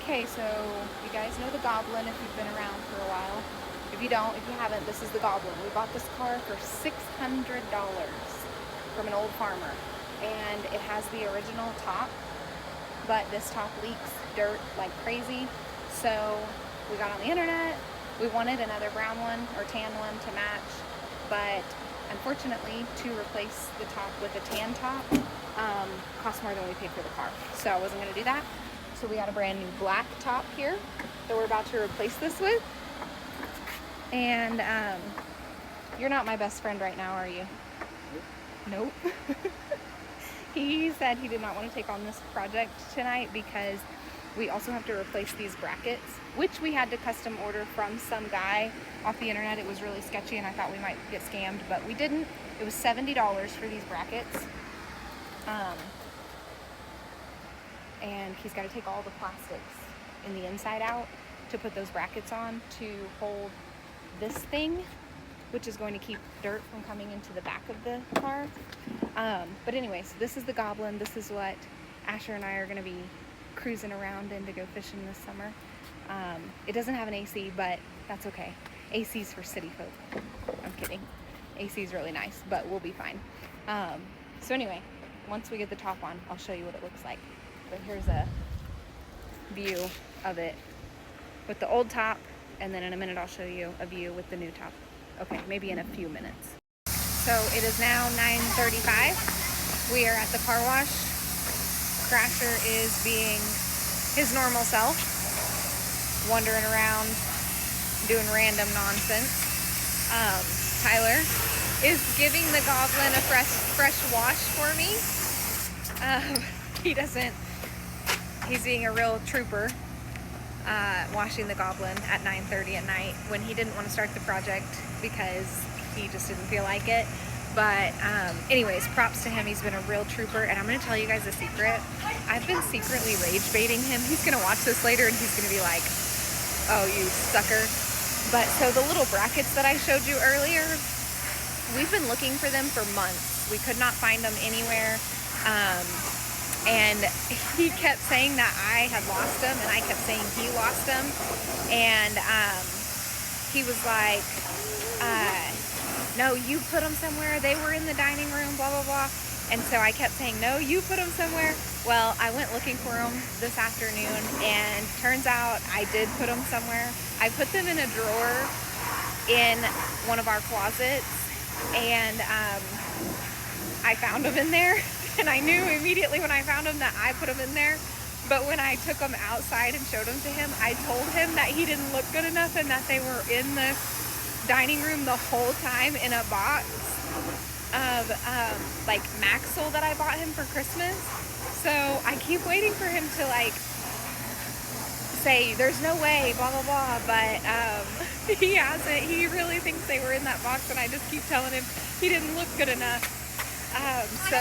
Okay, so you guys know the Gobblin if you've been around for a while. If you don't, if you haven't, this is the Gobblin. We bought this car for $600 from an old farmer. And it has the original top, but this top leaks dirt like crazy. So we got on the internet. We wanted another brown one or tan one to match, but unfortunately to replace the top with a tan top cost more than we paid for the car. So I wasn't going to do that. So we got a brand new black top here that we're about to replace this with. And you're not my best friend right now, are you? Nope. He said he did not want to take on this project tonight because we also have to replace these brackets, which we had to custom order from some guy off the internet. It was really sketchy and I thought we might get scammed, but we didn't. It was $70 for these brackets. And he's got to take all the plastics in the inside out to put those brackets on to hold this thing, which is going to keep dirt from coming into the back of the car. But anyways, this is the Gobblin. This is what Asher and I are going to be cruising around in to go fishing this summer. It doesn't have an AC, but that's okay. AC's for city folk. I'm kidding. AC is really nice, but we'll be fine. So anyway, once we get the top on, I'll show you what it looks like. But here's a view of it with the old top, and then in a minute I'll show you a view with the new top. Okay, maybe in a few minutes. So it is now 9:35. We are at the car wash. Crasher is being his normal self, wandering around, doing random nonsense. Tyler is giving the Gobblin a fresh wash for me. He's being a real trooper, washing the Gobblin at 9:30 at night when he didn't want to start the project because he just didn't feel like it. But anyways, props to him. He's been a real trooper, and I'm going to tell you guys a secret. I've been secretly rage baiting him. He's going to watch this later and he's going to be like, oh, you sucker. But so the little brackets that I showed you earlier, we've been looking for them for months. We could not find them anywhere. And he kept saying that I had lost them, and I kept saying he lost them. And he was like, no, you put them somewhere. They were in the dining room, blah, blah, blah. And so I kept saying, no, you put them somewhere. Well, I went looking for them this afternoon, and turns out I did put them somewhere. I put them in a drawer in one of our closets, and I found them in there. And I knew immediately when I found them that I put them in there. But when I took them outside and showed them to him, I told him that he didn't look good enough and that they were in the dining room the whole time in a box of like Maxwell that I bought him for Christmas. So I keep waiting for him to like say there's no way, blah, blah, blah. But he hasn't. He really thinks they were in that box, and I just keep telling him he didn't look good enough. So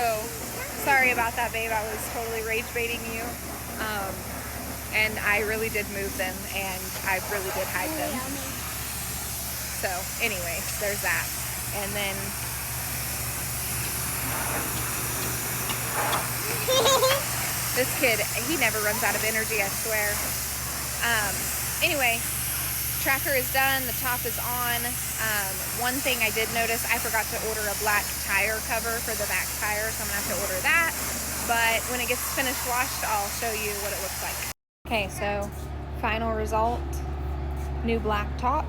sorry about that, babe. I was totally rage baiting you. And I really did move them, and I really did hide them. So anyway, there's that. And then this kid, he never runs out of energy, I swear. Anyway, tracker is done. The top is on. One thing I did notice, I forgot to order a black tire cover for the back tire, so I'm gonna have to order that. But when it gets finished washed, I'll show you what it looks like. Okay, so final result, new black top.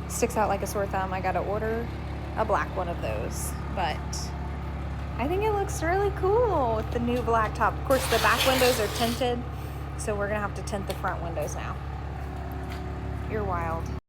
Sticks out like a sore thumb. I gotta order a black one of those, but I think it looks really cool with the new black top. Of course, the back windows are tinted, so we're gonna have to tint the front windows now. You're wild.